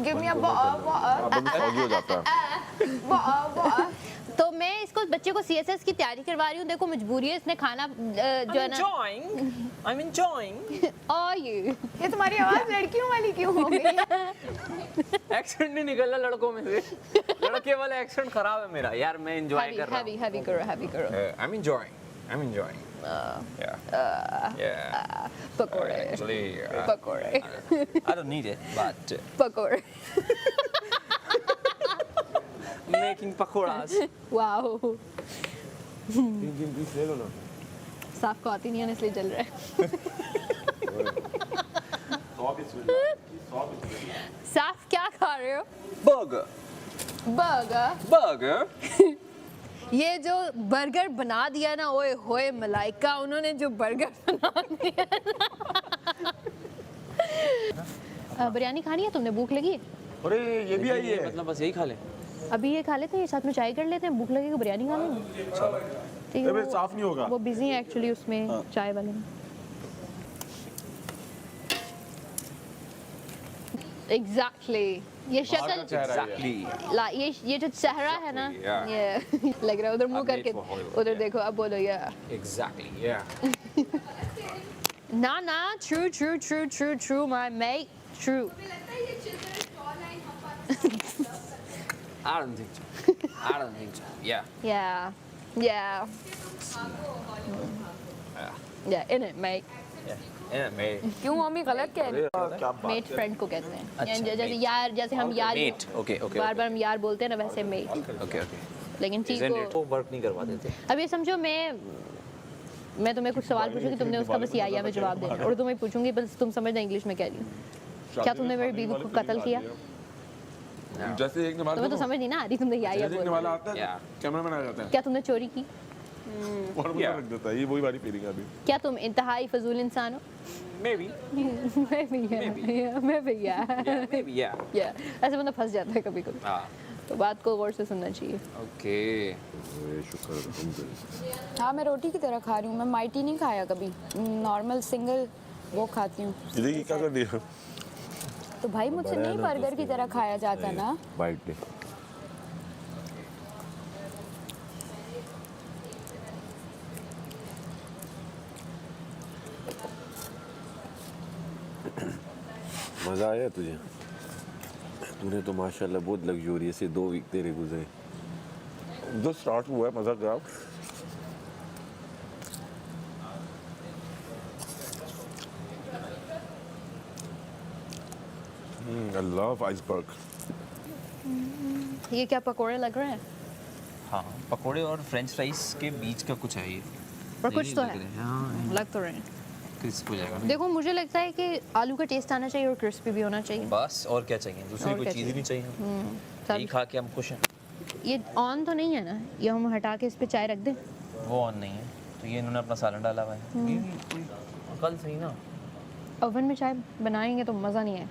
Give me अ बंदा soggy हो जाता है। तो मैं इसको बच्चे को सीएसएस की तैयारी करवा रही हूँ। देखो मजबूरी है, इसने खाना जो है ना। I'm enjoying. और ये तुम्हारी आवाज लड़कियों वाली क्यों हो गई? एक्सेंट नहीं निकल रहा लड़कों में से। लड़के वाला एक्सेंट खराब है मेरा यार, मैं एंजॉय कर रहा हूँ। हैवी करो। I'm enjoying. Yeah. पकोड़े Actually, पकोड़े I don't need it, but पकोड़े। making pakoras. वाओ, तीन पीस ले लो ना। साफ को आती नहीं है इसलिए जल रहा है। साफ क्या खा रहे हो? Burger. बर्गर। ये जो बर्गर बना दिया ना, ओए होए मलाइका, उन्होंने जो बर्गर बना दिया ना। बिरयानी खानी है तुमने? भूख लगी? अरे ये भी आई है। मतलब बस यही खा ले। अभी ये खा लेते हैं, साथ में चाय कर लेते हैं, भूख लगेगी बिरयानी खा लेंगे। ठीक है, अबे साफ नहीं होगा। वो बिजी है एक्चुअली उसमें चाय वाले में। एग्जैक्टली ये शक्ल Exactly. ये जो चेहरा है ना, Yeah. ये लग रहा है। उधर मुंह I'm करके made for Hollywood. उधर देखो, अब बोलो या Exactly. Yeah. ना true my mate true। I don't think so. Yeah. yeah in it mate। Yeah, mate. क्यों मम्मी गलत कह रही? क्या बात मेट फ्रेंड को कहते हैं। अच्छा, जैसे mate. यार, जैसे हम यार Mate. Okay. बार बार हम यार बोलते हैं ना, वैसे मेट। Okay. लेकिन ठीक Isn't it? हो। वो वर्क नहीं करवा देते। अब ये समझो, मैं तुम्हें कुछ सवाल पूछूंगी, तुमने उसका बस या में जवाब देना, और तुम्हें पूछूंगी बस तुम समझना इंग्लिश में कह रही हो। क्या तुमने मेरी बीवी को कत्ल किया? जैसे एक नमाज तुम्हें तो समझ नहीं ना आ रही, तुमने या एक बोल। नवाला आता है, Yeah. कैमरामैन आ जाता है क्या तुमने चोरी की? और मुझे रख देता है। ये वही वाली फीलिंग है अभी। क्या तुम इंतहाई फजूल इंसान हो? Maybe. मैं भी Maybe. Yeah. ऐसे बंदा फंस जाता है कभी कभी, हाँ. तो बात को गौर से सुनना चाहिए। Okay. शुक्र अल्हम्दुलिल्लाह। हाँ मैं रोटी की तरह खा रही हूँ। मैं माइटी नहीं खाया कभी, नॉर्मल सिंगल वो खाती हूँ। ये देखिए क्या कर दिया। तो भाई मुझसे नहीं बर्गर की तरह खाया जाता ना। बाइट ले। मज़ा आया तुझे? तूने तो माशाल्लाह बहुत लग्जूरियस से 2 वीक तेरे गुजरे। जो स्टार्ट हुआ है मज़ा क्या? I love iceberg. ये क्या पकोड़े लग रहे हैं? हाँ, पकोड़े और फ्रेंच फ्राइज के बीच का कुछ है ये। पर कुछ तो लग है, रहे हैं, हाँ, लग तो रहे हैं। क्रिस्प हो जाएगा ना। देखो मुझे लगता है कि आलू का टेस्ट आना चाहिए और क्रिस्पी भी होना चाहिए। बस और क्या चाहिए, दूसरी और कोई क्या चीज़ ही नहीं चाहिए। सब यही खा के हम खुश हैं। ये ऑन तो नहीं है ना? ये हम हटा के इस पे चाय रख दें? वो ऑन नहीं है, तो ये इन्होंने अपना सालन डाला हुआ है। ये कोई कल सही ना। ओवन में चाय बनाएंगे तो मज़ा नहीं है।